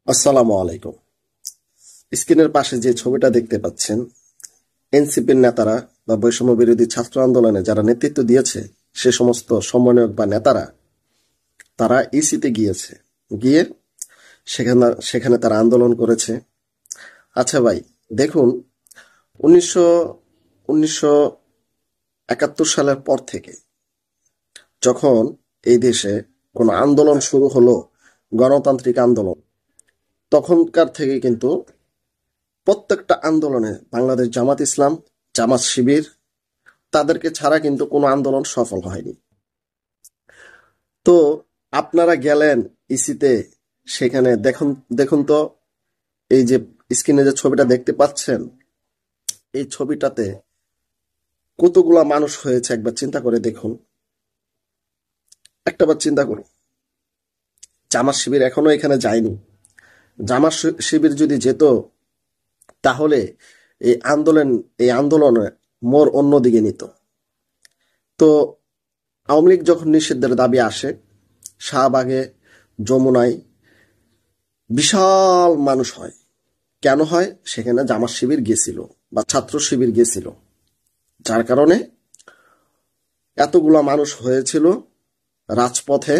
আসসালামু আলাইকুম। স্ক্রিনের পাশে যে ছবিটা দেখতে পাচ্ছেন, এনসিপির নেতারা বা বৈষম্য বিরোধী ছাত্র আন্দোলনে যারা নেতৃত্ব দিয়েছে সে সমস্ত সমন্বয়ক বা নেতারা তারা ইসিতে গিয়েছে, গিয়ে সেখানে সেখানে তারা আন্দোলন করেছে। আচ্ছা ভাই, দেখুন, উনিশশো 1971 সালের পর থেকে যখন এই দেশে কোনো আন্দোলন শুরু হলো, গণতান্ত্রিক আন্দোলন, তখনকার থেকে কিন্তু প্রত্যেকটা আন্দোলনে বাংলাদেশ জামাত ইসলাম, জামাত শিবির তাদেরকে ছাড়া কিন্তু কোনো আন্দোলন সফল হয়নি। তো আপনারা গেলেন ইসিতে, সেখানে দেখুন দেখুন তো, এই যে স্ক্রিনে যে ছবিটা দেখতে পাচ্ছেন, এই ছবিটাতে কতগুলা মানুষ হয়েছে একবার চিন্তা করে দেখুন। একটাবার চিন্তা করুন, জামাত শিবির এখনো এখানে যায়নি। শিবির যদি যেত তাহলে এই আন্দোলনে মোর অন্যদিকে নিত। তো আওয়ামী লীগ যখন নিষিদ্ধের দাবি আসে, শাহবাগে, যমুনায় বিশাল মানুষ হয়। কেন হয়? সেখানে জামাত শিবির গেছিল বা ছাত্র শিবির গেছিল, যার কারণে এতগুলা মানুষ হয়েছিল। রাজপথে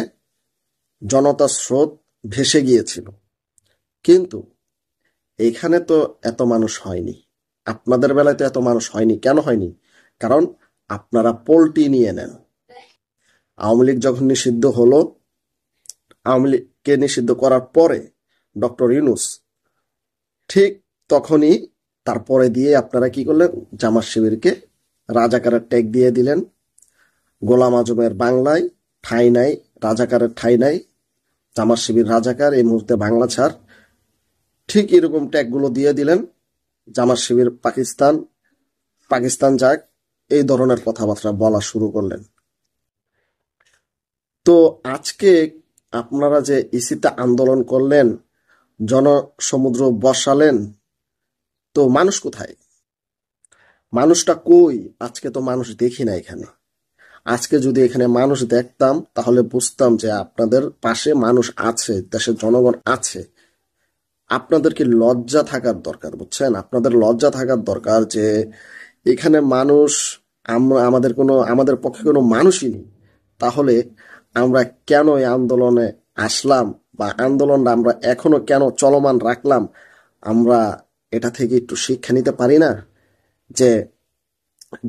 জনতার স্রোত ভেসে গিয়েছিল। কিন্তু এখানে তো এত মানুষ হয়নি, আপনাদের বেলায় তো এত মানুষ হয়নি। কেন হয়নি? কারণ আপনারা পোল্টি নিয়ে নেন। আওয়ামী লীগ যখন নিষিদ্ধ হলো, আওয়ামী লীগকে নিষিদ্ধ করার পরে ডক্টর ইউনূস ঠিক তখনই তারপরে দিয়ে আপনারা কি করলেন? জামাত শিবিরকে রাজাকারের ট্যাগ দিয়ে দিলেন। গোলাম আজমের বাংলায় ঠাঁই নাই, রাজাকারের ঠাঁই নাই, জামাত শিবির রাজাকার, এই মুহূর্তে বাংলা ছাড়, ঠিক এরকম ট্যাগগুলো দিয়ে দিলেন। জামাত শিবির পাকিস্তান, পাকিস্তান যাক, এই ধরনের কথাবার্তা বলা শুরু করলেন। তো আজকে আপনারা যে ইসিতে আন্দোলন করলেন, জনসমুদ্র বসালেন, তো মানুষ কোথায়? মানুষটা কই? আজকে তো মানুষ দেখি না এখানে। আজকে যদি এখানে মানুষ দেখতাম তাহলে বুঝতাম যে আপনাদের পাশে মানুষ আছে, দেশের জনগণ আছে। আপনাদেরকে লজ্জা থাকার দরকার, বুঝছেন? আপনাদের লজ্জা থাকার দরকার যে এখানে মানুষ, আমাদের পক্ষে কোনো মানুষই নেই। তাহলে আমরা কেন এই আন্দোলনে আসলাম বা আন্দোলনটা আমরা এখনো কেন চলমান রাখলাম? আমরা এটা থেকে একটু শিক্ষা নিতে পারি না যে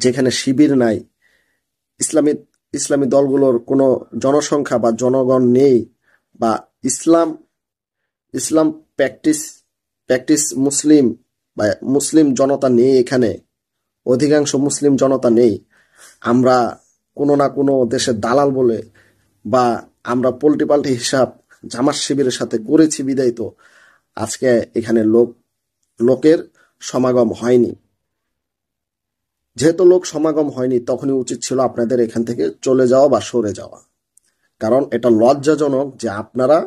যেখানে শিবির নাই, ইসলামী ইসলামী দলগুলোর কোনো জনসংখ্যা বা জনগণ নেই, বা ইসলাম ইসলাম প্র্যাকটিস প্র্যাকটিস মুসলিম বা মুসলিম জনতা নেই, এখানে অধিকাংশ মুসলিম জনতা নেই, আমরা কোনো না কোনো দেশের দালাল বলে বা আমরা পোল্টি পাল্টি হিসাব জামাত শিবিরের সাথে করেছি বিদায় তো আজকে এখানে লোকের সমাগম হয়নি। যেহেতু লোক সমাগম হয়নি, তখনই উচিত ছিল আপনাদের এখান থেকে চলে যাওয়া বা সরে যাওয়া। কারণ এটা লজ্জাজনক যে আপনারা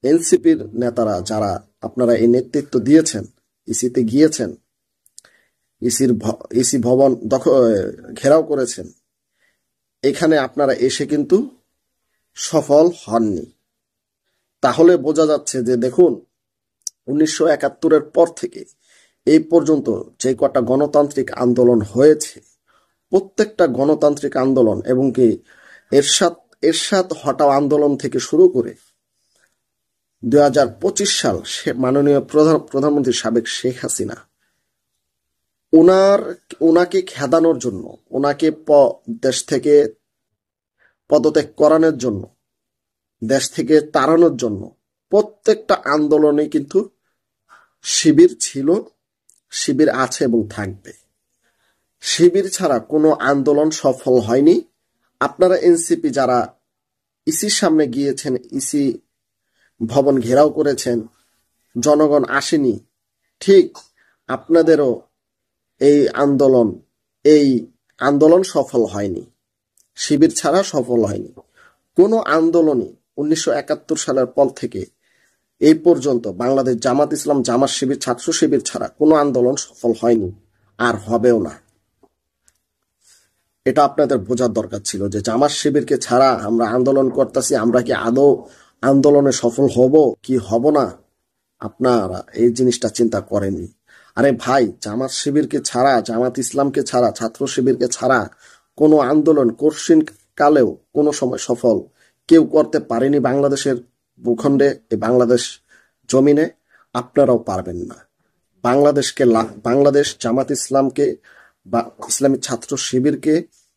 এনসিপির নেতারা যারা আপনারা এই নেতৃত্ব দিয়েছেন, ইসিতে গিয়েছেন, ইসি ভবন ঘেরাও করেছেন, এখানে আপনারা এসে কিন্তু সফল হননি। তাহলে বোঝা যাচ্ছে যে দেখুন, 1971-এর পর থেকে এই পর্যন্ত যে কটা গণতান্ত্রিক আন্দোলন হয়েছে, প্রত্যেকটা গণতান্ত্রিক আন্দোলন এবং কি এরশাদ এরশাদ হটাও আন্দোলন থেকে শুরু করে 2025 সাল মাননীয় প্রধানমন্ত্রী সাবেক শেখ হাসিনা ওনাকে খেদানোর জন্য, ওনাকে দেশ থেকে পদত্যাগ করানোর জন্য, দেশ থেকে তাড়ানোর জন্য প্রত্যেকটা আন্দোলনে কিন্তু শিবির ছিল, শিবির আছে এবং থাকবে। শিবির ছাড়া কোনো আন্দোলন সফল হয়নি। আপনারা এনসিপি যারা ইসির সামনে গিয়েছেন, ইসি ভবন ঘেরাও করেছেন, জনগণ আসেনি, ঠিক আপনাদেরও এই আন্দোলন সফল হয়নি, শিবির ছাড়া সফল হয়নি। কোনো আন্দোলনই 1971 সালের পর থেকে এই পর্যন্ত বাংলাদেশ জামাত ইসলাম, জামাত শিবির, ছাত্র শিবির ছাড়া কোনো আন্দোলন সফল হয়নি, আর হবেও না। এটা আপনাদের বোঝার দরকার ছিল যে জামাত শিবিরকে ছাড়া আমরা আন্দোলন করতেছি, আমরা কি আদৌ আন্দোলনে সফল হব কি হব না, আপনারা এই জিনিসটা চিন্তা করেননি। আরে ভাই, জামাত শিবিরকে ছাড়া, জামাত ইসলামকে ছাড়া, ছাত্র শিবিরকে ছাড়া কোনো আন্দোলন কঠিন কালেও কোনো সময় সফল কেউ করতে পারেনি বাংলাদেশের ভূখণ্ডে, এই বাংলাদেশ জমিনে। আপনারাও পারবেন না। বাংলাদেশ জামাত ইসলামকে বা ইসলামী ছাত্র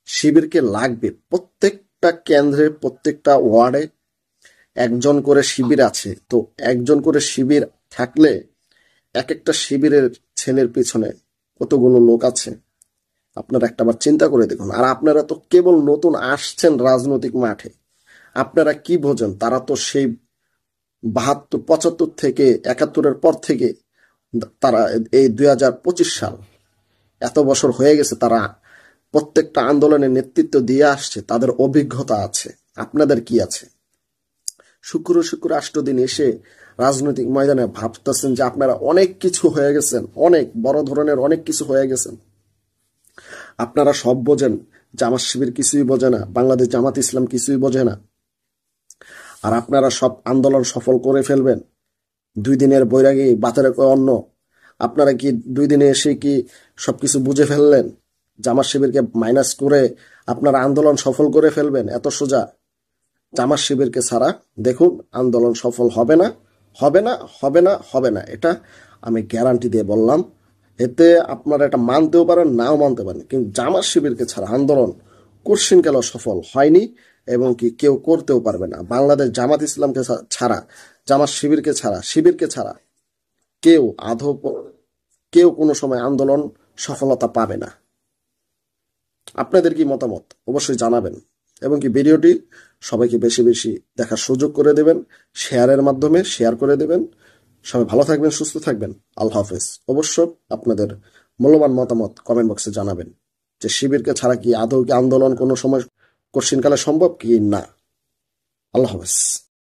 শিবিরকে লাগবে। প্রত্যেকটা কেন্দ্রে, প্রত্যেকটা ওয়ার্ডে একজন করে শিবির আছে। তো একজন করে শিবির থাকলে এক একটা শিবিরের ছেলের পিছনে কতগুলো লোক আছে আপনারা একটাবার চিন্তা করে দেখুন। আর আপনারা তো কেবল নতুন আসছেন রাজনৈতিক মাঠে, আপনারা কি বোঝেন? তারা তো সেই 72, 75 থেকে 71-এর পর থেকে তারা এই 2025 সাল এত বছর হয়ে গেছে, তারা প্রত্যেকটা আন্দোলনের নেতৃত্ব দিয়ে আসছে, তাদের অভিজ্ঞতা আছে। আপনাদের কি আছে? শুক্র 8 দিন এসে রাজনৈতিক ময়দানে ভাবতেছেন যে আপনারা অনেক কিছু হয়ে গেছেন, অনেক বড় ধরনের অনেক কিছু হয়ে গেছেন। আপনারা সব বোঝেন, জামাত শিবির কিছুই বোঝে না, বাংলাদেশ জামাত ইসলাম কিছুই বোঝে না। আর আপনারা সব আন্দোলন সফল করে ফেলবেন 2 দিনের বৈরাগী বাতের অন্য। আপনারা কি 2 দিনে এসে কি সবকিছু বুঝে ফেললেন? জামাত শিবিরকে মাইনাস করে আপনারা আন্দোলন সফল করে ফেলবেন এত সোজা? জামাত শিবিরকে ছাড়া দেখুন আন্দোলন সফল হবে না, হবে না, হবে না, হবে না। এটা আমি গ্যারান্টি দিয়ে বললাম। এতে আপনারা এটা মানতেও পারেন, নাও মানতে পারেন, কিন্তু জামাত শিবিরকে ছাড়া আন্দোলন কোশ্চিনকালেও সফল হয়নি এবং কি কেউ করতেও পারবে না। বাংলাদেশ জামাত ইসলামকে ছাড়া, জামাত শিবিরকে ছাড়া কেউ কেউ কোনো সময় আন্দোলন সফলতা পাবে না। আপনাদের কি মতামত অবশ্যই জানাবেন এবং কি ভিডিওটি সবাইকে বেশি বেশি দেখার সুযোগ করে দেবেন, শেয়ারের মাধ্যমে শেয়ার করে দেবেন। সবাই ভালো থাকবেন, সুস্থ থাকবেন। আল্লাহ হাফেজ। অবশ্য আপনাদের মূল্যবান মতামত কমেন্ট বক্সে জানাবেন যে শিবিরকে ছাড়া কি আদৌ কি আন্দোলন কোনো সময় কঠিনকালে সম্ভব কি না। আল্লাহ হাফেজ।